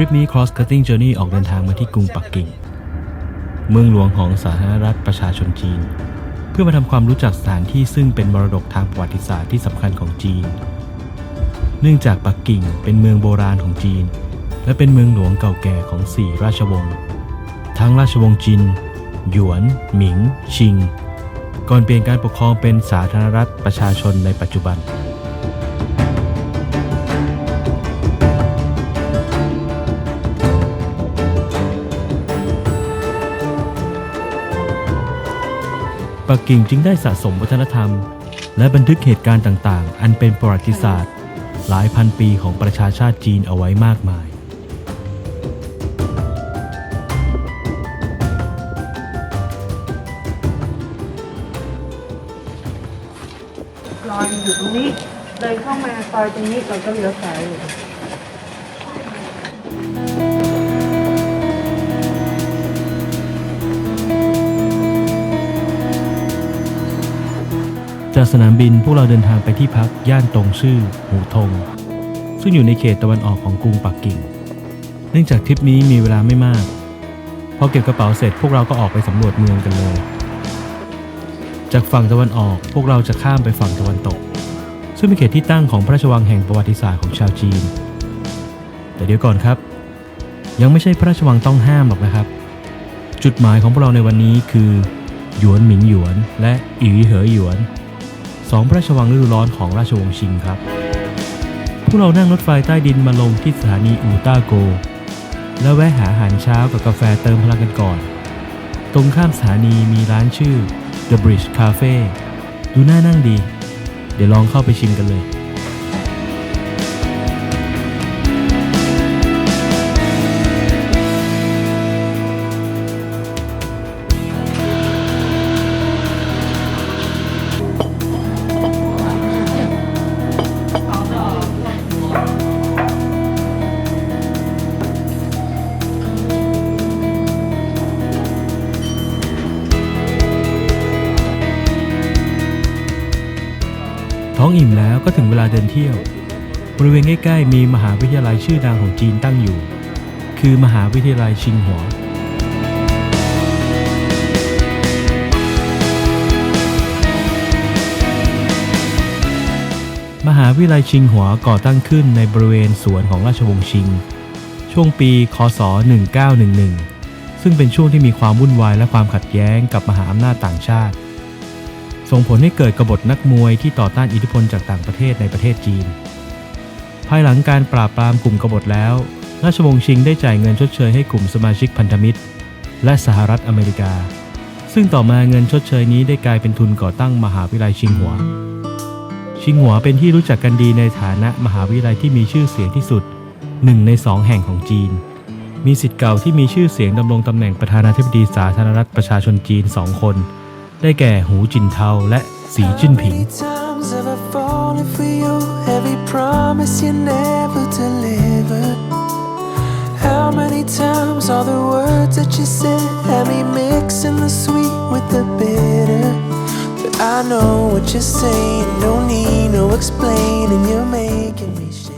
ริปนี้ Cross Cutting Journey ออกเดินทางมาที่กรุงปักกิ่งเมืองหลวงของสาธารณรัฐประชาชนจีนเพื่อมาทำความรู้จักสถานที่ซึ่งเป็นมรดกทางประวัติศาสตร์ที่สำคัญของจีนเนื่องจากปักกิ่งเป็นเมืองโบราณของจีนและเป็นเมืองหลวงเก่าแก่ของ4ราชวงศ์ทั้งราชวงศ์จินหยวนหมิงชิงก่อนเปลี่ยนการปกครองเป็นสาธารณรัฐประชาชนในปัจจุบันปักกิ่งจึงได้สะสมวัฒนธรรมและบันทึกเหตุการณ์ต่างๆอันเป็นประวัติศาสตร์หลายพันปีของประชาชาติจีนเอาไว้มากมายรอยอยู่ตรงนี้เดินเข้ามาซอยตรงนี้เราก็เลี้ยวซ้ายเลยจากสนามบินพวกเราเดินทางไปที่พักย่านตงซื่อหูทงซึ่งอยู่ในเขตตะวันออกของกรุงปักกิ่งเนื่องจากทริปนี้มีเวลาไม่มากพอเก็บกระเป๋าเสร็จพวกเราก็ออกไปสำรวจเมืองกันเลยจากฝั่งตะวันออกพวกเราจะข้ามไปฝั่งตะวันตกซึ่งเป็นเขตที่ตั้งของพระราชวังแห่งประวัติศาสตร์ของชาวจีนแต่เดี๋ยวก่อนครับยังไม่ใช่พระราชวังต้องห้ามหรอกนะครับจุดหมายของพวกเราในวันนี้คือหยวนหมิงหยวนและอีเหอหยวน2พระราชวังฤดูร้อนของราชวงศ์ชิงครับพวกเรานั่งรถไฟใต้ดินมาลงที่สถานีอูต้าโกแล้วแวะหาอาหารเช้ากับกาแฟเติมพลังกันก่อนตรงข้ามสถานีมีร้านชื่อ The Bridge Cafe ดูน่านั่งดีเดี๋ยวลองเข้าไปชิมกันเลยท้องอิ่มแล้วก็ถึงเวลาเดินเที่ยวบริเวณใกล้ๆมีมหาวิทยาลัยชื่อดังของจีนตั้งอยู่คือมหาวิทยาลัยชิงหัวมหาวิทยาลัยชิงหัวก่อตั้งขึ้นในบริเวณสวนของราชวงศ์ชิงช่วงปีค.ศ. 1911ซึ่งเป็นช่วงที่มีความวุ่นวายและความขัดแย้งกับมหาอำนาจต่างชาติส่งผลให้เกิดกบฏนักมวยที่ต่อต้านอิทธิพลจากต่างประเทศในประเทศจีนภายหลังการปราบปรามกลุ่มกบฏแล้วราชวงศ์ชิงได้จ่ายเงินชดเชยให้กลุ่มสมาชิกพันธมิตรและสหรัฐอเมริกาซึ่งต่อมาเงินชดเชยนี้ได้กลายเป็นทุนก่อตั้งมหาวิทยาลัยชิงหัวชิงหัวเป็นที่รู้จักกันดีในฐานะมหาวิทยาลัยที่มีชื่อเสียงที่สุด1 ใน 2แห่งของจีนมีศิษย์เก่าที่มีชื่อเสียงดำรงตำแหน่งประธานาธิบดีสาธารณรัฐประชาชนจีน2 คนได้แก่หูจินเทาและสีจิ้นผิง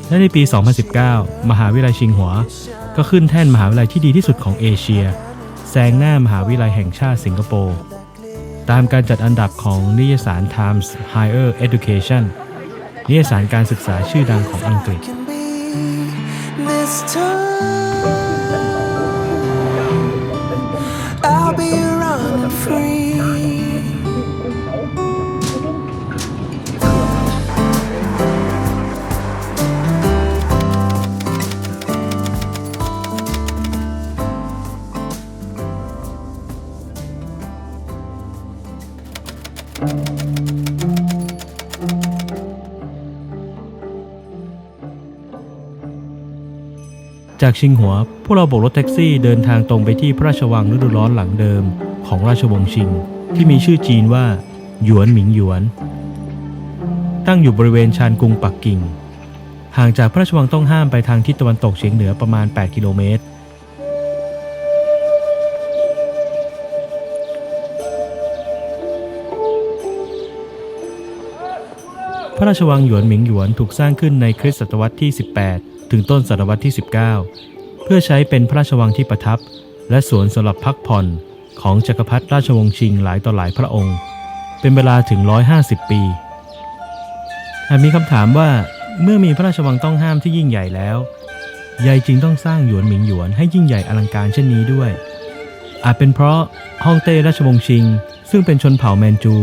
และในปี 2019 มหาวิทยาลัยชิงหัวก็ขึ้นแท่นมหาวิทยาลัยที่ดีที่สุดของเอเชียแซงหน้ามหาวิทยาลัยแห่งชาติสิงคโปร์ตามการจัดอันดับของนิตยสาร Times Higher Education นิตยสารการศึกษาชื่อดังของอังกฤษจากชิงหัวพวกเราโบกรถแท็กซี่เดินทางตรงไปที่พระราชวังฤดูร้อนหลังเดิมของราชวงศ์ชิงที่มีชื่อจีนว่าหยวนหมิงหยวนตั้งอยู่บริเวณชานกรุงปักกิ่งห่างจากพระราชวังต้องห้ามไปทางทิศตะวันตกเฉียงเหนือประมาณ8 กิโลเมตร พระราชวังหยวนหมิงหยวนถูกสร้างขึ้นในคริสตศตวรรษที่ 18 ถึงต้นศตวรรษที่ 19 เพื่อใช้เป็นพระราชวังที่ประทับและสวนสำหรับพักผ่อนของจักรพรรดิราชวงศ์ชิงหลายต่อหลายพระองค์เป็นเวลาถึง150 ปีหากมีคำถามว่าเมื่อมีพระราชวังต้องห้ามที่ยิ่งใหญ่แล้วใยจึงต้องสร้างหยวนหมิงหยวนให้ยิ่งใหญ่อลังการเช่นนี้ด้วยอาจเป็นเพราะฮ่องเต้ราชวงศ์ชิงซึ่งเป็นชนเผ่าแมนจู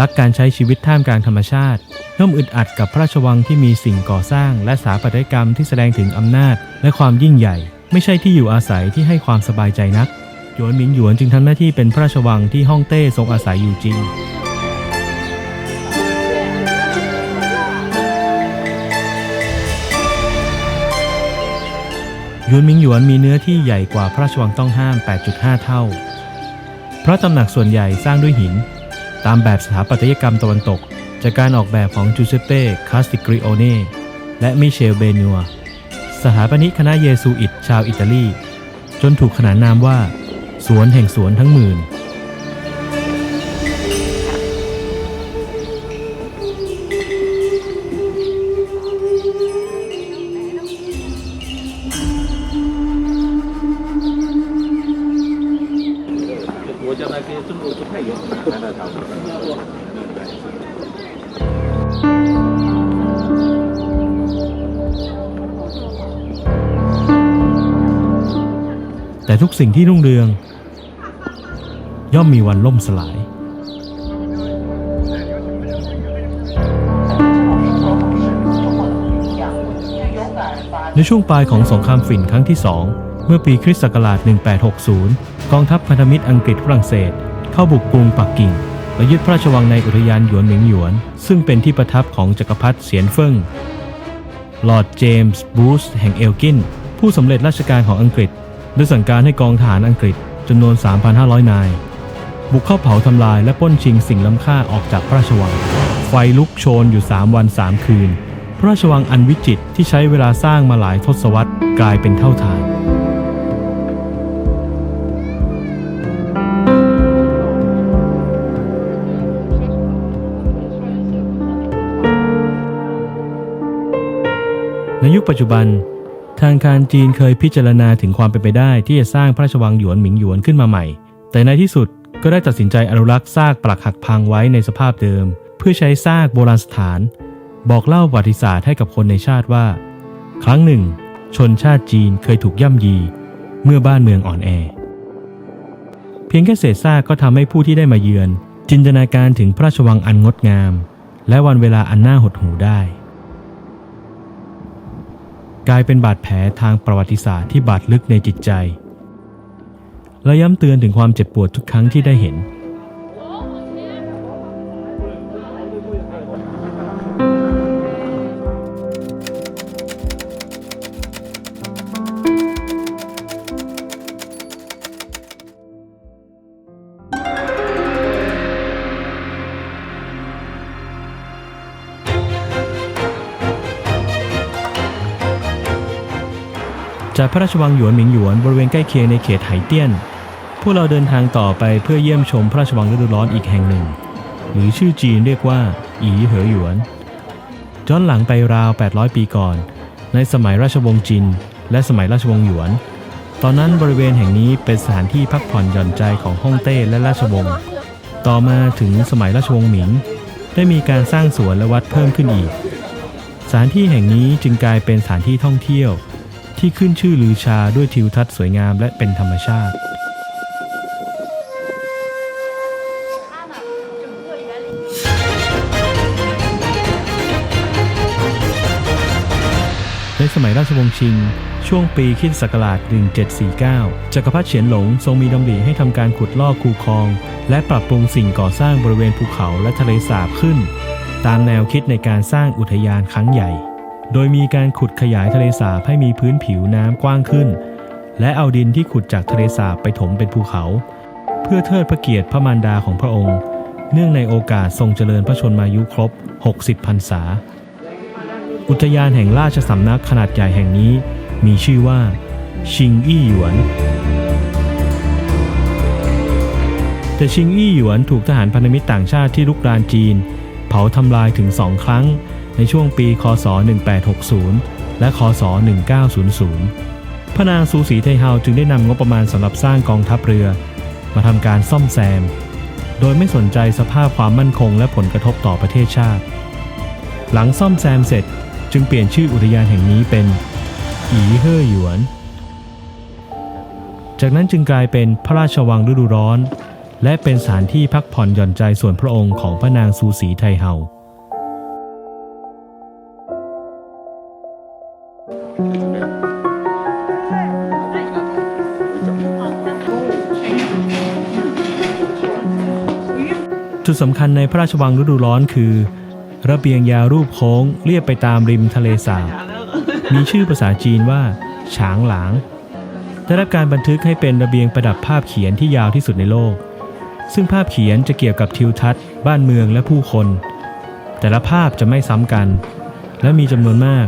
รักการใช้ชีวิตท่ามกลางธรรมชาติย่อมอึดอัดกับพระราชวังที่มีสิ่งก่อสร้างและสถาปัตยกรรมที่แสดงถึงอำนาจและความยิ่งใหญ่ไม่ใช่ที่อยู่อาศัยที่ให้ความสบายใจนักหยวนหมิงหยวนจึงทำหน้าที่เป็นพระราชวังที่ฮ่องเต้ทรงอาศัยอยู่จริงหยวนหมิงหยวนมีเนื้อที่ใหญ่กว่าพระราชวังต้องห้าม 8.5 เท่าเพราะตำหนักส่วนใหญ่สร้างด้วยหินตามแบบสถาปัตยกรรมตะวันตกจากการออกแบบของจูเซปเป้ คาสติกริโอเน่และมิเชล เบนัวสถาปนิกคณะเยซูอิตชาวอิตาลีจนถูกขนานนามว่าสวนแห่งสวนทั้งหมื่นแต่ทุกสิ่งที่รุ่งเรืองย่อมมีวันล่มสลายในช่วงปลายของสงครามฝิ่นครั้งที่2เมื่อปีคริสต์ศักราช 1860 กองทัพพันธมิตรอังกฤษฝรั่งเศสเข้าบุกกรุงปักกิ่งและยึดพระราชวังในอุทยานหยวนหมิงหยวนซึ่งเป็นที่ประทับของจักรพรรดิเสียนเฟิ่งลอร์ดเจมส์บูธแห่งเอลกินผู้สำเร็จราชการของอังกฤษได้สั่งการให้กองทหารอังกฤษจำนวน 3,500 นายบุกเข้าเผาทำลายและปล้นชิงสิ่งล้ำค่าออกจากพระราชวังไฟลุกโชนอยู่3 วัน 3 คืนพระราชวังอันวิจิตรที่ใช้เวลาสร้างมาหลายทศวรรษกลายเป็นเท่าฐานในยุคปัจจุบันทางการจีนเคยพิจารณาถึงความเป็นไปได้ที่จะสร้างพระราชวังหยวนหมิงหยวนขึ้นมาใหม่แต่ในที่สุดก็ได้ตัดสินใจอนุรักษ์ซากปรักหักพังไว้ในสภาพเดิมเพื่อใช้ซากโบราณสถานบอกเล่าประวัติศาสตร์ให้กับคนในชาติว่าครั้งหนึ่งชนชาติจีนเคยถูกย่ำยีเมื่อบ้านเมืองอ่อนแอเพียงแค่เศษซากก็ทำให้ผู้ที่ได้มาเยือนจินตนาการถึงพระราชวังอันงดงามและวันเวลาอันน่าหดหู่ได้กลายเป็นบาดแผลทางประวัติศาสตร์ที่บาดลึกในจิตใจและย้ำเตือนถึงความเจ็บปวดทุกครั้งที่ได้เห็นจากพระราชวังหยวนหมิงหยวนบริเวณใกล้เคียงในเขตไหเตี้ยนพวกเราเดินทางต่อไปเพื่อเยี่ยมชมพระราชวังฤดูร้อนอีกแห่งหนึ่งหรือชื่อจีนเรียกว่าอีเหอหยวนย้อนหลังไปราว800 ปีก่อนในสมัยราชวงศ์จินและสมัยราชวงศ์หยวนตอนนั้นบริเวณแห่งนี้เป็นสถานที่พักผ่อนหย่อนใจของฮ่องเต้และราชวงศ์ต่อมาถึงสมัยราชวงศ์หมิงได้มีการสร้างสวนและวัดเพิ่มขึ้นอีกสถานที่แห่งนี้จึงกลายเป็นสถานที่ท่องเที่ยวที่ขึ้นชื่อลือชาด้วยทิวทัศน์สวยงามและเป็นธรรมชาติในสมัยราชวงศ์ชิงช่วงปีคริสตศักราช 1749 จักรพรรดิเฉียนหลงทรงมีดำริให้ทำการขุดลอกคูคลองและปรับปรุงสิ่งก่อสร้างบริเวณภูเขาและทะเลสาบขึ้นตามแนวคิดในการสร้างอุทยานครั้งใหญ่โดยมีการขุดขยายทะเลสาบให้มีพื้นผิวน้ำกว้างขึ้นและเอาดินที่ขุดจากทะเลสาบไปถมเป็นภูเขาเพื่อเทิดพระเกียรติพระมารดาของพระองค์เนื่องในโอกาสทรงเจริญพระชนมายุครบ60 พรรษาอุทยานแห่งราชสำนักขนาดใหญ่แห่งนี้มีชื่อว่าชิงอี้หยวนแต่ชิงอี้หยวนถูกทหารพันธมิตรต่างชาติที่รุกรานจีนเผาทำลายถึง2 ครั้งในช่วงปีคศ 1860 และคศ 1900 พระ ระนางซูสีไทเฮาจึงได้นำงบประมาณสำหรับสร้างกองทัพเรือมาทำการซ่อมแซมโดยไม่สนใจสภาพความมั่นคงและผลกระทบต่อประเทศชาติหลังซ่อมแซมเสร็จจึงเปลี่ยนชื่ออุทยานแห่งนี้เป็นอีเฮ่อหยวนจากนั้นจึงกลายเป็นพระราชวังฤดูร้อนและเป็นสถานที่พักผ่อนหย่อนใจส่วนพระองค์ของพระนางซูสีไทเฮาจุดสำคัญในพระราชวังฤดูร้อนคือระเบียงยาวรูปโค้งเลียบไปตามริมทะเลสาบมีชื่อภาษาจีนว่าฉางหลางได้รับการบันทึกให้เป็นระเบียงประดับภาพเขียนที่ยาวที่สุดในโลกซึ่งภาพเขียนจะเกี่ยวกับทิวทัศน์บ้านเมืองและผู้คนแต่ละภาพจะไม่ซ้ำกันและมีจำนวนมาก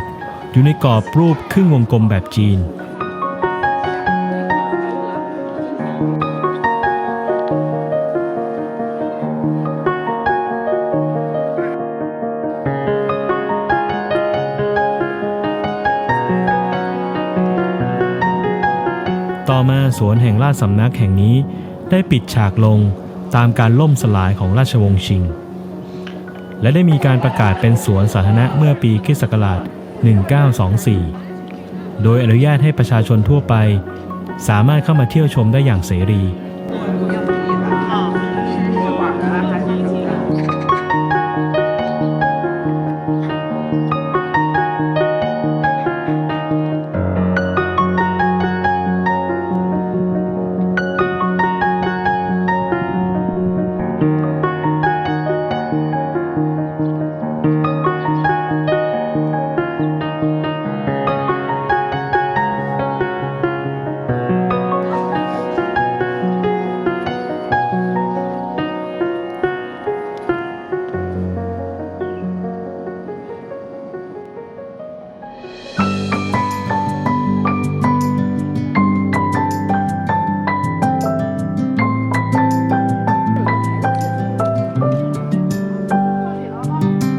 อยู่ในกรอบรูปครึ่งวงกลมแบบจีนต่อมาสวนแห่งราชสำนักแห่งนี้ได้ปิดฉากลงตามการล่มสลายของราชวงศ์ชิงและได้มีการประกาศเป็นสวนสาธารณะเมื่อปีค.ศ. 1924 โดยอนุญาตให้ประชาชนทั่วไปสามารถเข้ามาเที่ยวชมได้อย่างเสรี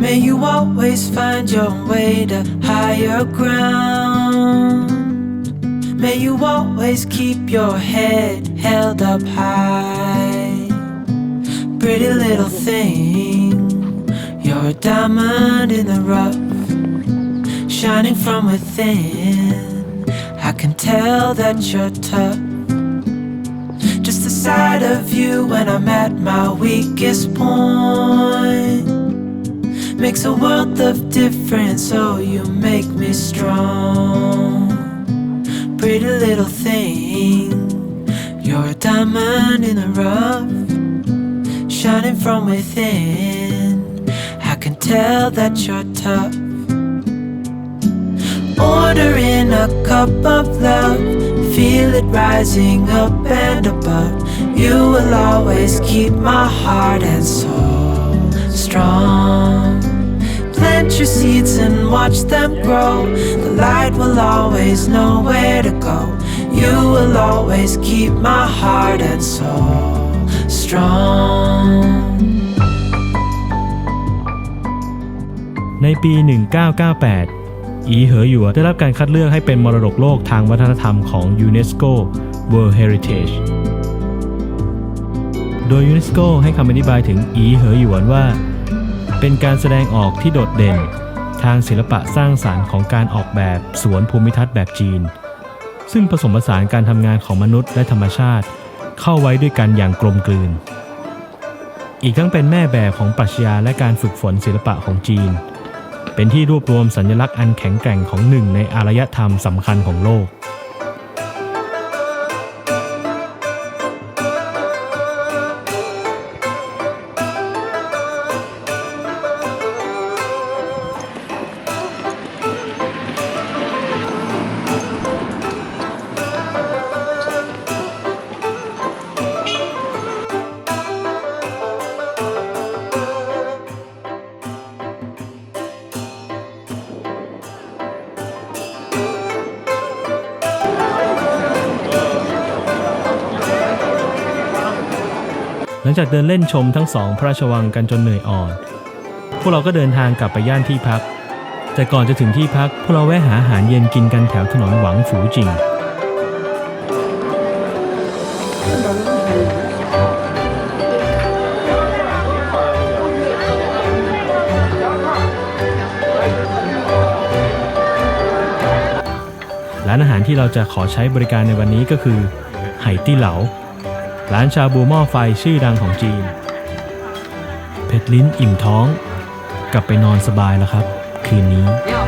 May you always find your way to higher ground. May you always keep your head held up high. Pretty little thing, you're a diamond in the rough, shining from within. I can tell that you're tough. Just the sight of you when I'm at my weakest point.Makes a world of difference, oh you make me strong. Pretty little thing, you're a diamond in the rough, shining from within. I can tell that you're tough. Ordering a cup of love, feel it rising up and above. You will always keep my heart and soul strong.Plant your seeds and watch them grow. The light will always know where to go. You will always keep my heart and soul strong. ในปี 1998 อีเหอหยัวได้รับการคัดเลือกให้เป็นมรดกโลกทางวัฒนธรรมของ UNESCO World Heritage โดย UNESCO ให้คำอธิบายถึงอีเหอหยวนว่าเป็นการแสดงออกที่โดดเด่นทางศิลปะสร้างสรรค์ของการออกแบบสวนภูมิทัศน์แบบจีนซึ่งผสมผสานการทำงานของมนุษย์และธรรมชาติเข้าไว้ด้วยกันอย่างกลมกลืนอีกทั้งเป็นแม่แบบของปรัชญาและการฝึกฝนศิลปะของจีนเป็นที่รวบรวมสัญลักษณ์อันแข็งแกร่งของหนึ่งในอารยธรรมสำคัญของโลกหลังจากเดินเล่นชมทั้งสองพระราชวังกันจนเหนื่อยอ่อนพวกเราก็เดินทางกลับไปย่านที่พักแต่ก่อนจะถึงที่พักพวกเราแวะหาอาหารเย็นกินกันแถวถนนหวังฝูจิง ร้านอาหารที่เราจะขอใช้บริการในวันนี้ก็คือไหตี้เหลาร้านชาบูหม้อไฟชื่อดังของจีนเผ็ดลิ้นอิ่มท้องกลับไปนอนสบายแล้วครับคืนนี้ 你好。